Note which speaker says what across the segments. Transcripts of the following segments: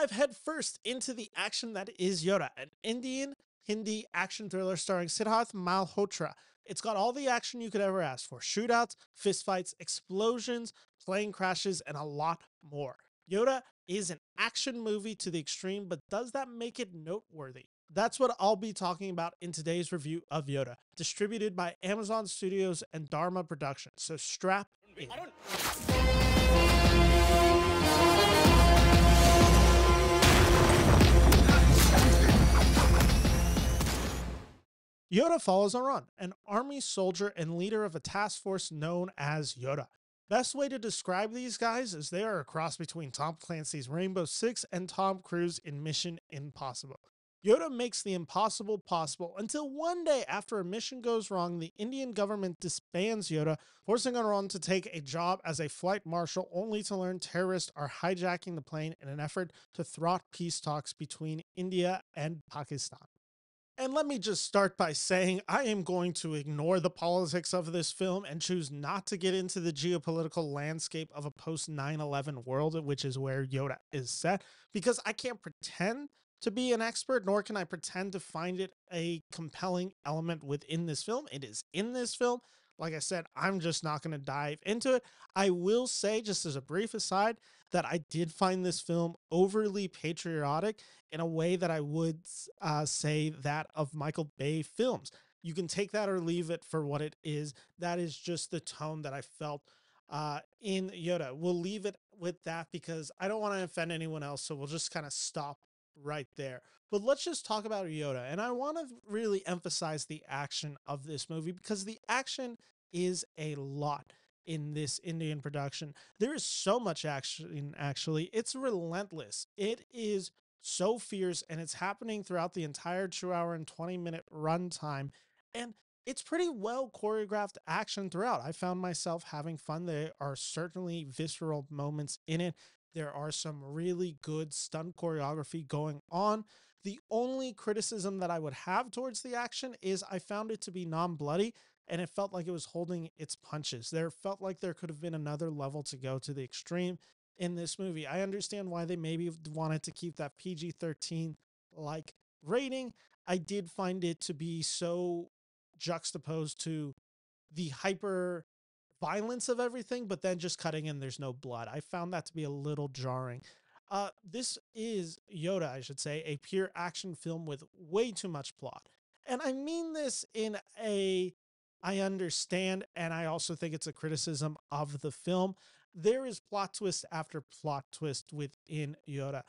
Speaker 1: dive headfirst into the action that is Yodha, an Indian Hindi action thriller starring Sidharth Malhotra. It's got all the action you could ever ask for: shootouts, fistfights, explosions, plane crashes, and a lot more. Yodha is an action movie to the extreme, but does that make it noteworthy? That's what I'll be talking about in today's review of Yodha, distributed by Amazon Studios and Dharma Productions. So strap in. Yodha follows Arun, an army soldier and leader of a task force known as Yodha. Best way to describe these guys is they are a cross between Tom Clancy's Rainbow Six and Tom Cruise in Mission Impossible. Yodha makes the impossible possible until one day, after a mission goes wrong, the Indian government disbands Yodha, forcing Arun to take a job as a flight marshal, only to learn terrorists are hijacking the plane in an effort to thwart peace talks between India and Pakistan. And let me just start by saying I am going to ignore the politics of this film and choose not to get into the geopolitical landscape of a post 9/11 world, which is where Yodha is set, because I can't pretend to be an expert, nor can I pretend to find it a compelling element within this film. It is in this film. Like I said, I'm just not going to dive into it. I will say, just as a brief aside, that I did find this film overly patriotic in a way that I would say that of Michael Bay films. You can take that or leave it for what it is. That is just the tone that I felt in Yodha. We'll leave it with that because I don't want to offend anyone else, so we'll just kind of stop right there. But let's just talk about Yodha. And I want to really emphasize the action of this movie because the action is a lot in this Indian production. There is so much action, actually. It's relentless. It is so fierce, and it's happening throughout the entire 2 hour and 20-minute runtime. And it's pretty well choreographed action throughout. I found myself having fun. There are certainly visceral moments in it. There are some really good stunt choreography going on. The only criticism that I would have towards the action is I found it to be non-bloody, and it felt like it was holding its punches. There felt like there could have been another level to go to the extreme in this movie. I understand why they maybe wanted to keep that PG-13 like rating. I did find it to be so juxtaposed to the hyper violence of everything, but then just cutting in, there's no blood. I found that to be a little jarring. This is Yodha, I should say, a pure action film with way too much plot. And I mean this in a, I understand, and I also think it's a criticism of the film. There is plot twist after plot twist within Yodha.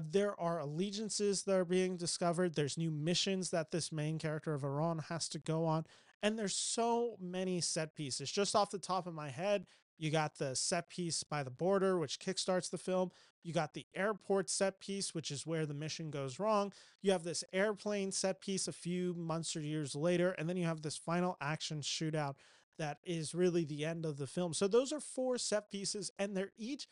Speaker 1: There are allegiances that are being discovered. There's new missions that this main character of Arun has to go on. And there's so many set pieces. Just off the top of my head, you got the set piece by the border, which kickstarts the film. You got the airport set piece, which is where the mission goes wrong. You have this airplane set piece a few months or years later. And then you have this final action shootout that is really the end of the film. So those are 4 set pieces, and they're each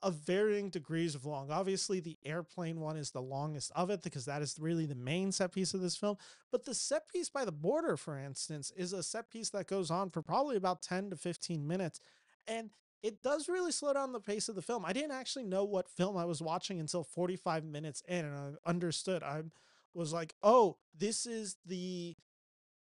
Speaker 1: of varying degrees of long. Obviously, the airplane one is the longest of it because that is really the main set piece of this film. But the set piece by the border, for instance, is a set piece that goes on for probably about 10 to 15 minutes. And it does really slow down the pace of the film. I didn't actually know what film I was watching until 45 minutes in, and I understood. I was like, oh, this is the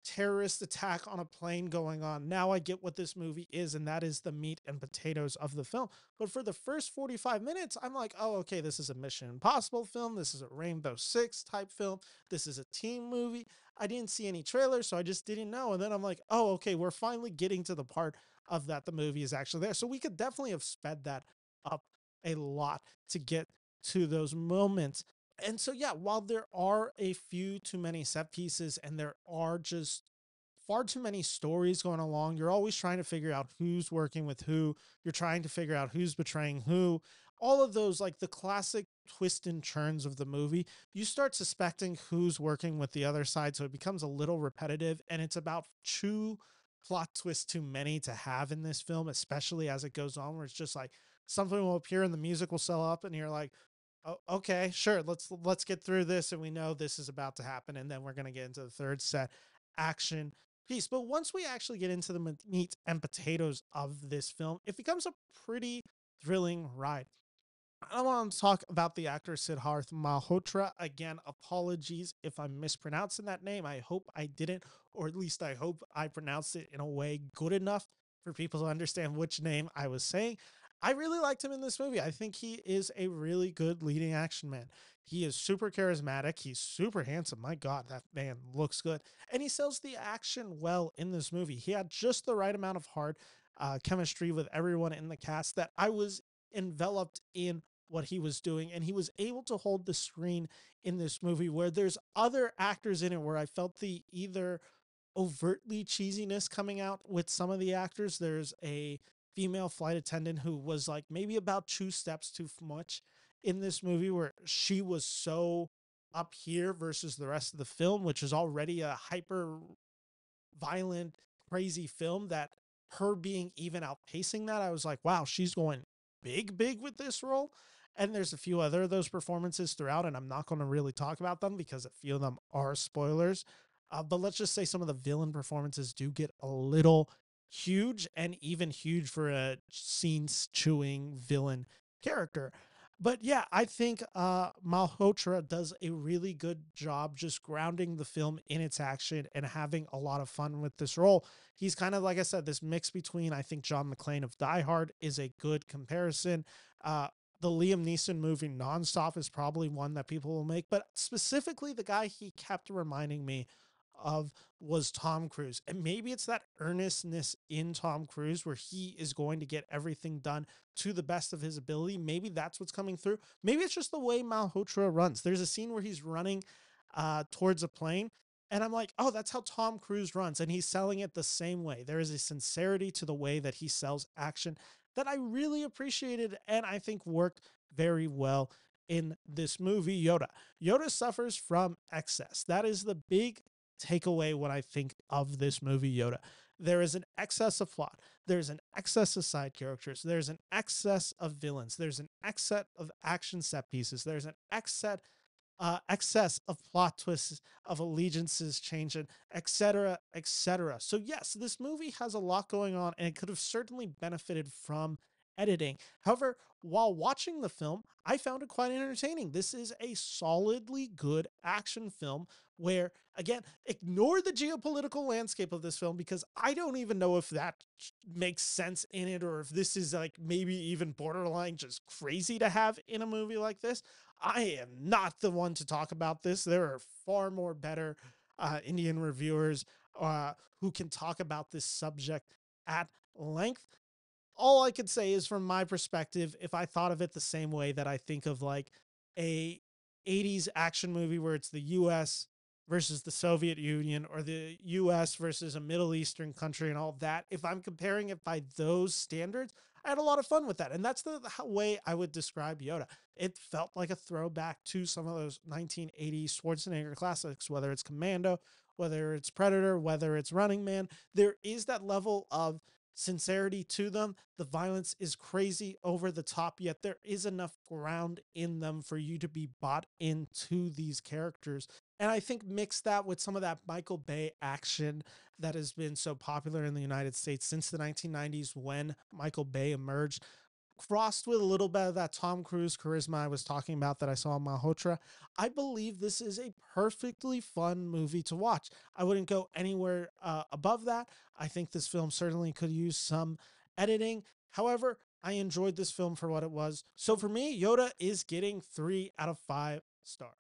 Speaker 1: terrorist attack on a plane going on. Now I get what this movie is, and that is the meat and potatoes of the film. But for the first 45 minutes, I'm like, oh, okay, this is a Mission Impossible film. This is a Rainbow Six type film. This is a team movie. I didn't see any trailers, so I just didn't know. And then I'm like, oh, okay, we're finally getting to the part of that the movie is actually there. So we could definitely have sped that up a lot to get to those moments. And so, yeah, while there are a few too many set pieces and there are just far too many stories going along, you're always trying to figure out who's working with who. You're trying to figure out who's betraying who. All of those, like the classic twist and turns of the movie, you start suspecting who's working with the other side. So it becomes a little repetitive, and it's about 2 plot twists too many to have in this film, especially as it goes on, where it's just like something will appear and the music will sell up, and you're like, oh, okay, sure. Let's get through this, and we know this is about to happen, and then we're gonna get into the third set action piece. But once we actually get into the meat and potatoes of this film, it becomes a pretty thrilling ride. I want to talk about the actor Sidharth Malhotra. Again, apologies if I'm mispronouncing that name. I hope I didn't, or at least I hope I pronounced it in a way good enough for people to understand which name I was saying. I really liked him in this movie. I think he is a really good leading action man. He is super charismatic. He's super handsome. My God, that man looks good. And he sells the action well in this movie. He had just the right amount of hard chemistry with everyone in the cast that I was enveloped in what he was doing, and he was able to hold the screen in this movie where there's other actors in it where I felt the either overtly cheesiness coming out with some of the actors. There's a female flight attendant who was like maybe about two steps too much in this movie, where she was so up here versus the rest of the film, which is already a hyper violent, crazy film, that her being even outpacing that, I was like, wow, she's going big with this role. And there's a few other of those performances throughout, and I'm not going to really talk about them because a few of them are spoilers. But let's just say some of the villain performances do get a little huge, and even huge for a scene chewing villain character. But yeah, I think Malhotra does a really good job just grounding the film in its action and having a lot of fun with this role. He's kind of, like I said, this mix between, I think John McClane of Die Hard is a good comparison. The Liam Neeson movie Nonstop is probably one that people will make, but specifically the guy he kept reminding me of was Tom Cruise. And maybe it's that earnestness in Tom Cruise where he is going to get everything done to the best of his ability. Maybe that's what's coming through. Maybe it's just the way Malhotra runs. There's a scene where he's running towards a plane, and I'm like, oh, that's how Tom Cruise runs. And he's selling it the same way. There is a sincerity to the way that he sells action that I really appreciated and I think worked very well in this movie. Yoda suffers from excess. That is the big take away when I think of this movie, Yoda. There is an excess of plot. There's an excess of side characters. There's an excess of villains. There's an excess of action set pieces. There's an excess of plot twists, of allegiances changing, etc., etc. So yes, this movie has a lot going on, and it could have certainly benefited from editing. However, while watching the film, I found it quite entertaining. This is a solidly good action film where, again, ignore the geopolitical landscape of this film because I don't even know if that makes sense in it, or if this is like maybe even borderline just crazy to have in a movie like this. I am not the one to talk about this. There are far more better Indian reviewers who can talk about this subject at length. All I could say is, from my perspective, if I thought of it the same way that I think of like a 80s action movie where it's the US versus the Soviet Union, or the US versus a Middle Eastern country and all that, if I'm comparing it by those standards, I had a lot of fun with that. And that's the way I would describe Yoda. It felt like a throwback to some of those 1980s Schwarzenegger classics, whether it's Commando, whether it's Predator, whether it's Running Man. There is that level of sincerity to them. The violence is crazy over the top, yet there is enough ground in them for you to be bought into these characters. And I think mix that with some of that Michael Bay action that has been so popular in the United States since the 1990s when Michael Bay emerged, crossed with a little bit of that Tom Cruise charisma I was talking about that I saw in Malhotra, I believe this is a perfectly fun movie to watch. I wouldn't go anywhere above that. I think this film certainly could use some editing. However, I enjoyed this film for what it was. So for me, Yoda is getting 3 out of 5 stars.